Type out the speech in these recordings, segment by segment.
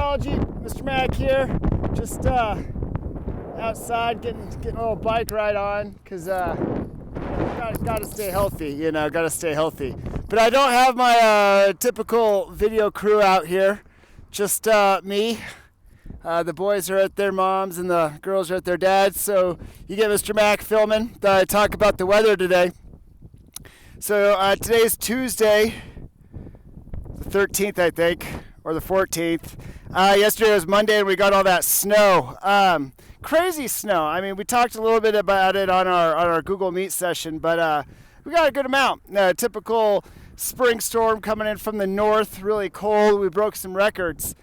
Meteorology, Mr. Mac here. Just outside getting a little bike ride on because gotta stay healthy, gotta stay healthy. But I don't have my typical video crew out here, just me. The boys are at their moms and the girls are at their dads, so you get Mr. Mac filming. Talk about the weather today. So today's Tuesday, the 13th, I think, or the 14th. Yesterday was Monday, and we got all that snow. Crazy snow. I mean, we talked a little bit about it on our Google Meet session, but we got a good amount. Typical spring storm coming in from the north, really cold. We broke some records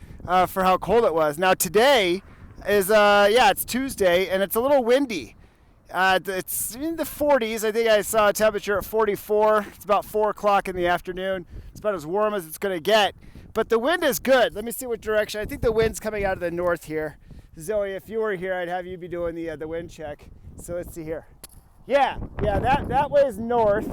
for how cold it was. Now today is, it's Tuesday, and it's a little windy. It's in the 40s. I think I saw a temperature at 44. It's about 4 o'clock in the afternoon. It's about as warm as it's going to get. But the wind is good. Let me see what direction. I think the wind's coming out of the north here. Zoe, if you were here, I'd have you be doing the wind check. So let's see here. Yeah, that way is north,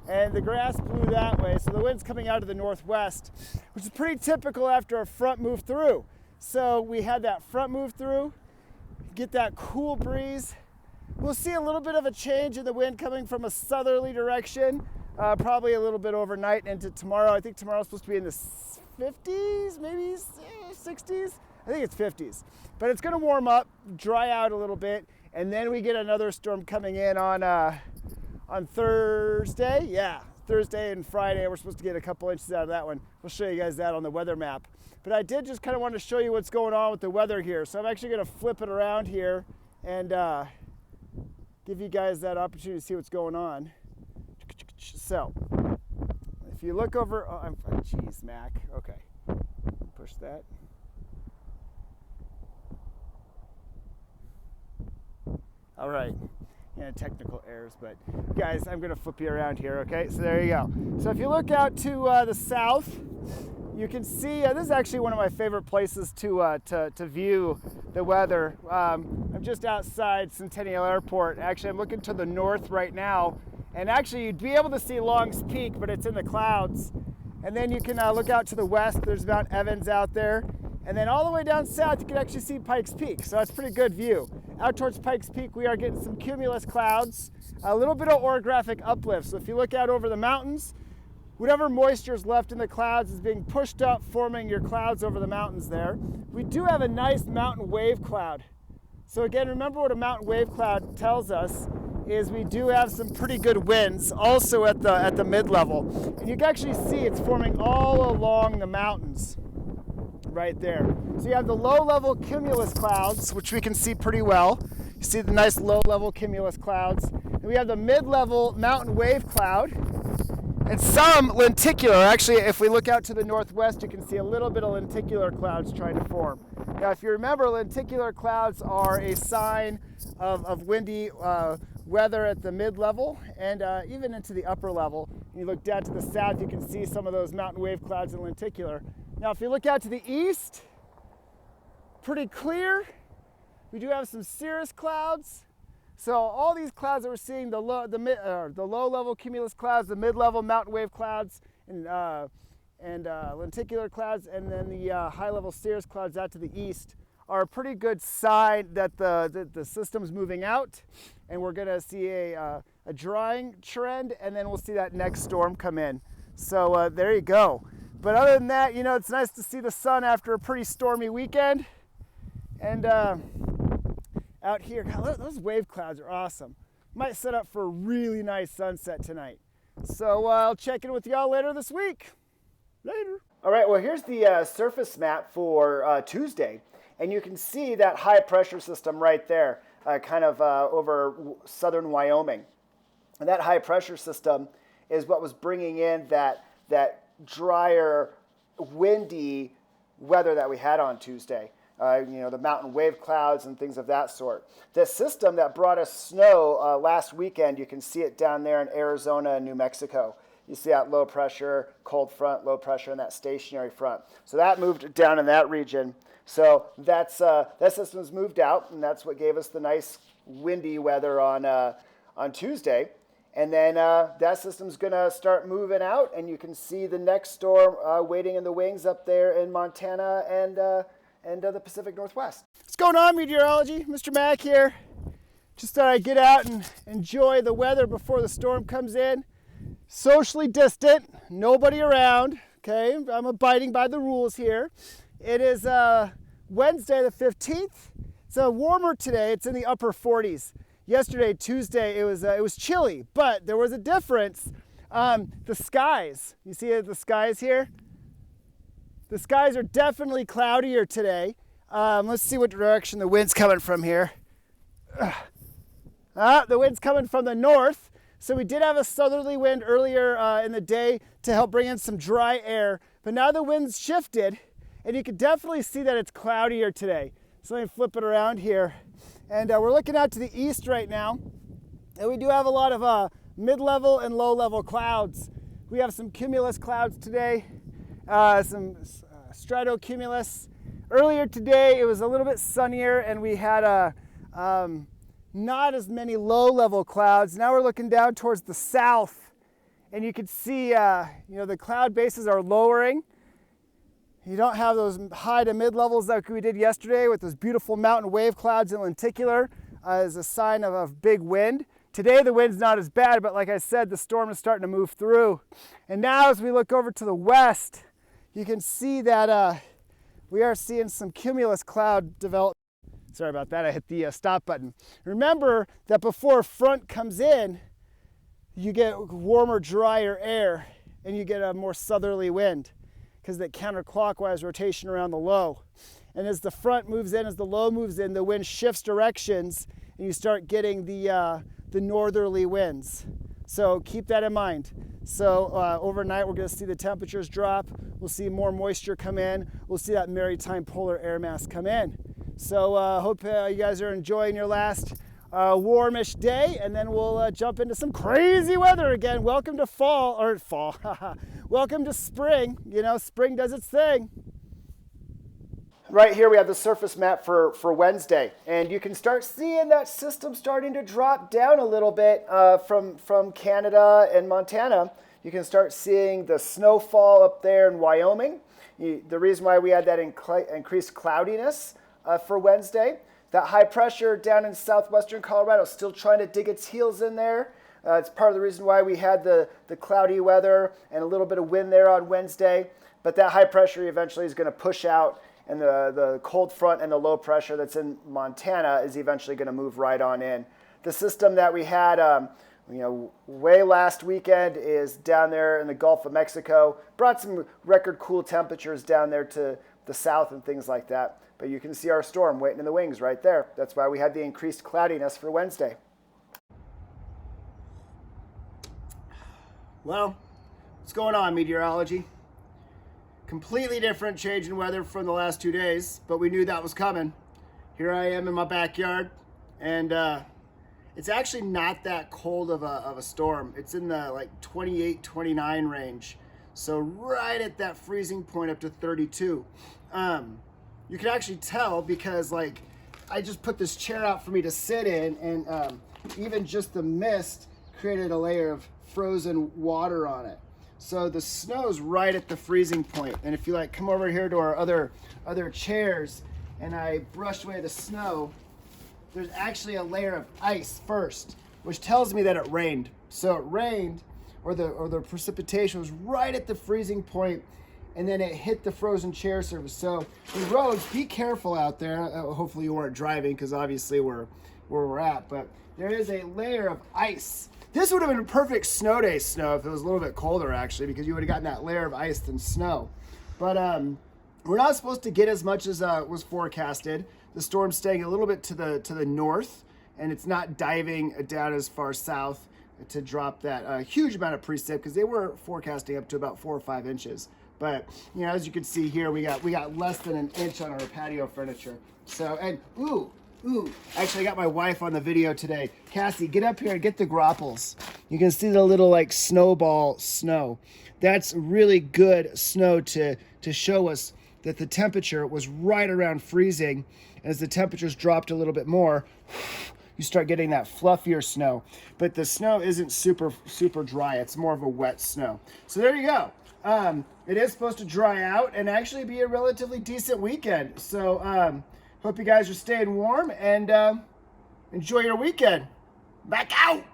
and the grass blew that way. So the wind's coming out of the northwest, which is pretty typical after a front move through. So we had that front move through, get that cool breeze. We'll see a little bit of a change in the wind coming from a southerly direction, probably a little bit overnight into tomorrow. I think tomorrow's supposed to be in the 50s, maybe 60s. I think it's 50s. But it's going to warm up, dry out a little bit, and then we get another storm coming in on Thursday. Yeah, Thursday and Friday. We're supposed to get a couple inches out of that one. We'll show you guys that on the weather map. But I did just kind of want to show you what's going on with the weather here. So I'm actually going to flip it around here and give you guys that opportunity to see what's going on. So, if you look over, geez, Mac, okay, push that. All right, technical errors, but guys, I'm gonna flip you around here, okay? So there you go. So if you look out to the south, you can see, this is actually one of my favorite places to view the weather. I'm just outside Centennial Airport. Actually, I'm looking to the north right now, and actually you'd be able to see Long's Peak, but it's in the clouds. And then you can look out to the west. There's Mount Evans out there. And then all the way down south, you can actually see Pikes Peak. So that's a pretty good view. Out towards Pikes Peak, we are getting some cumulus clouds, a little bit of orographic uplift. So if you look out over the mountains, whatever moisture is left in the clouds is being pushed up, forming your clouds over the mountains there. We do have a nice mountain wave cloud. So again, remember what a mountain wave cloud tells us is we do have some pretty good winds also at the mid-level. And you can actually see it's forming all along the mountains right there. So you have the low-level cumulus clouds, which we can see pretty well. You see the nice low-level cumulus clouds. And we have the mid-level mountain wave cloud. And some lenticular. Actually, if we look out to the northwest, you can see a little bit of lenticular clouds trying to form. Now, if you remember, lenticular clouds are a sign of windy weather at the mid-level and even into the upper level. And you look down to the south, you can see some of those mountain wave clouds in lenticular. Now, if you look out to the east, pretty clear. We do have some cirrus clouds. So all these clouds that we're seeing, the low-level cumulus clouds, the mid-level mountain wave clouds, and lenticular clouds, and then the high-level cirrus clouds out to the east are a pretty good sign that the system's moving out, and we're going to see a drying trend, and then we'll see that next storm come in. So there you go. But other than that, it's nice to see the sun after a pretty stormy weekend. And out here, God, those wave clouds are awesome. Might set up for a really nice sunset tonight. So I'll check in with y'all later this week. Later. All right, well, here's the surface map for Tuesday. And you can see that high pressure system right there, kind of over southern Wyoming. And that high pressure system is what was bringing in that drier, windy weather that we had on Tuesday. The mountain wave clouds and things of that sort. The system that brought us snow last weekend, you can see it down there in Arizona and New Mexico. You see that low pressure, cold front, low pressure, and that stationary front. So that moved down in that region. So that system's moved out, and that's what gave us the nice windy weather on Tuesday. And then that system's going to start moving out, and you can see the next storm waiting in the wings up there in Montana and the Pacific Northwest. What's going on, Meteorology? Mr. Mack here. Just thought I'd get out and enjoy the weather before the storm comes in. Socially distant, nobody around, okay? I'm abiding by the rules here. It is Wednesday the 15th. It's warmer today. It's in the upper 40s. Yesterday, Tuesday, it was chilly, but there was a difference. The skies, you see the skies here? The skies are definitely cloudier today. Let's see what direction the wind's coming from here. The wind's coming from the north. So we did have a southerly wind earlier in the day to help bring in some dry air. But now the wind's shifted, and you can definitely see that it's cloudier today. So let me flip it around here. And we're looking out to the east right now. And we do have a lot of mid-level and low-level clouds. We have some cumulus clouds today. Some stratocumulus. Earlier today, it was a little bit sunnier, and we had not as many low-level clouds. Now we're looking down towards the south, and you can see, the cloud bases are lowering. You don't have those high to mid-levels like we did yesterday with those beautiful mountain wave clouds in lenticular as a sign of a big wind. Today the wind's not as bad, but like I said, the storm is starting to move through. And now as we look over to the west, you can see that we are seeing some cumulus cloud develop. Sorry about that, I hit the stop button. Remember that before a front comes in, you get warmer, drier air, and you get a more southerly wind because that counterclockwise rotation around the low. And as the front moves in, as the low moves in, the wind shifts directions, and you start getting the northerly winds. So keep that in mind. So overnight, we're going to see the temperatures drop. We'll see more moisture come in. We'll see that maritime polar air mass come in. So hope you guys are enjoying your last warmish day, and then we'll jump into some crazy weather again. Welcome to fall. Welcome to spring. You know, spring does its thing. Right here we have the surface map for Wednesday, and you can start seeing that system starting to drop down a little bit from Canada and Montana. You can start seeing the snowfall up there in Wyoming. The reason why we had that increased cloudiness for Wednesday. That high pressure down in southwestern Colorado is still trying to dig its heels in there. It's part of the reason why we had the cloudy weather and a little bit of wind there on Wednesday. But that high pressure eventually is going to push out, and the cold front and the low pressure that's in Montana is eventually going to move right on in. The system that we had way last weekend is down there in the Gulf of Mexico. Brought some record cool temperatures down there to the south and things like that. But you can see our storm waiting in the wings right there. That's why we had the increased cloudiness for Wednesday. Well, what's going on, Meteorology? Completely different change in weather from the last 2 days, but we knew that was coming. Here I am in my backyard, and it's actually not that cold of a storm. It's in the 28, 29 range. So right at that freezing point up to 32. You can actually tell because I just put this chair out for me to sit in, and even just the mist created a layer of frozen water on it. So the snow's right at the freezing point. And if you come over here to our other chairs and I brush away the snow, there's actually a layer of ice first, which tells me that it rained. So it rained, or the precipitation was right at the freezing point, and then it hit the frozen chair surface. So the roads, be careful out there. Hopefully you weren't driving, because obviously we're where we're at, but there is a layer of ice. This would have been a perfect snow day snow if it was a little bit colder, actually, because you would have gotten that layer of ice than snow. But we're not supposed to get as much as was forecasted. The storm's staying a little bit to the north, and it's not diving down as far south to drop that huge amount of precip, because they were forecasting up to about 4 or 5 inches. But as you can see here, we got less than an inch on our patio furniture. So, and ooh, actually I got my wife on the video today. Cassie, get up here and get the grapples. You can see the little snowball snow. That's really good snow to show us that the temperature was right around freezing. And as the temperatures dropped a little bit more, you start getting that fluffier snow. But the snow isn't super dry. It's more of a wet snow. So there you go. It is supposed to dry out and actually be a relatively decent weekend. So hope you guys are staying warm and enjoy your weekend. Back out!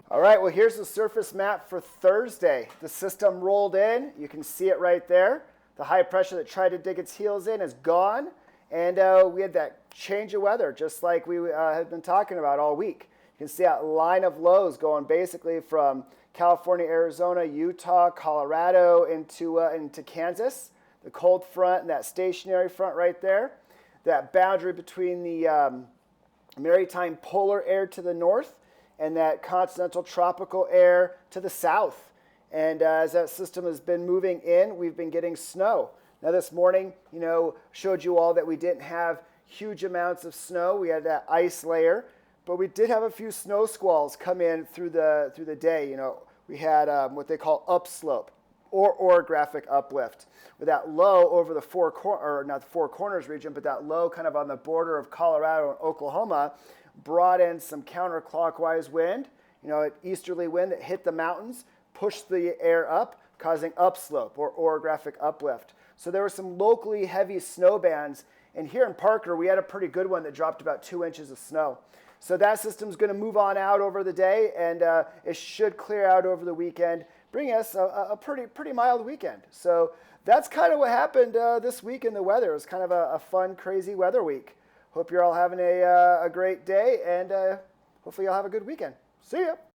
All right, well, here's the surface map for Thursday. The system rolled in. You can see it right there. The high pressure that tried to dig its heels in is gone. And we had that change of weather, just like we have been talking about all week. You can see that line of lows going basically from California, Arizona, Utah, Colorado into Kansas. The cold front and that stationary front right there. That boundary between the maritime polar air to the north and that continental tropical air to the south. And as that system has been moving in, we've been getting snow. Now this morning, showed you all that we didn't have huge amounts of snow. We had that ice layer, but we did have a few snow squalls come in through the day. We had what they call upslope or orographic uplift, with that low over the not the Four Corners region, but that low kind of on the border of Colorado and Oklahoma brought in some counterclockwise wind, an easterly wind that hit the mountains, pushed the air up, causing upslope or orographic uplift. So there were some locally heavy snow bands, and here in Parker, we had a pretty good one that dropped about 2 inches of snow. So that system's going to move on out over the day, and it should clear out over the weekend, bringing us a pretty mild weekend. So that's kind of what happened this week in the weather. It was kind of a fun, crazy weather week. Hope you're all having a great day, and hopefully you'll have a good weekend. See ya.